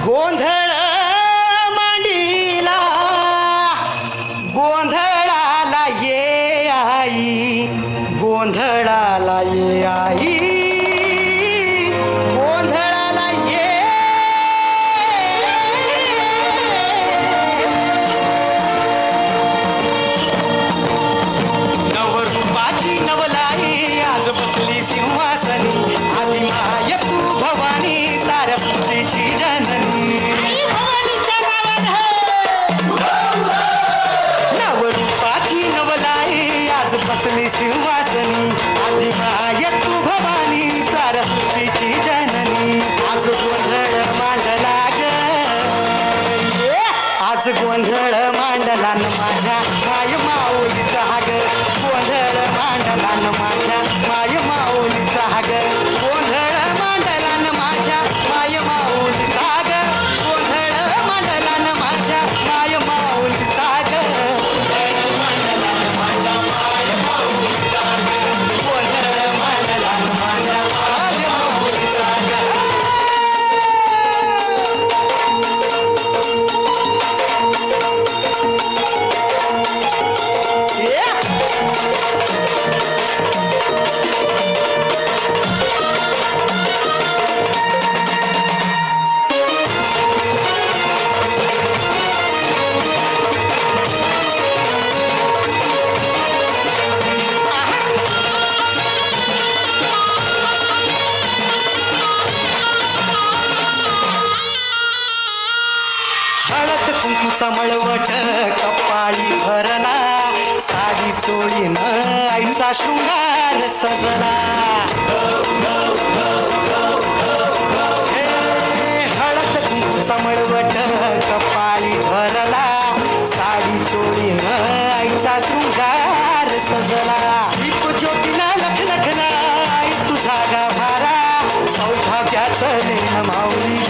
गोंधळ मांडीला गोंधळाला ये आई, गोंधळाला ये आई, गोंधळाला ये. नवरूपाची नवलाई आज बसली सिंहासनी, आधी माय तू भवानी साऱ्या सृष्टीची जननी. नवरूपाची नवलाई आज बसली सिंहासनी, आधी माय तू भवानी साऱ्या सृष्टीची जननी. आज गोंधळ मांडला ग, आज गोंधळ मांडला न माझ्या माय माऊलीचा ग, गोंधळ मांडला न माझ्या माय माऊलीचा ग, गोंधळ मांडला न माझ्या माय माऊलीचा ग, गोंधळ मांडला न माझ्या माय माऊलीचा ग, गोंधळ मांडला न माझ्या माय माऊलीचा ग, गोंधळ मांडला न माझ्या माय माऊलीचा ग. हळद कुंकूचा मळवट कपाळी भरला, साडी चोळीनं आईचा शृंगार सजला. हे हळद कुंकूचा मळवट कपाळी भरला, साडी चोळीनं आईचा शृंगार सजला. दीप ज्योतीला लखलखला आई तुझा गाभारा, सौभाग्याचं लेण माऊली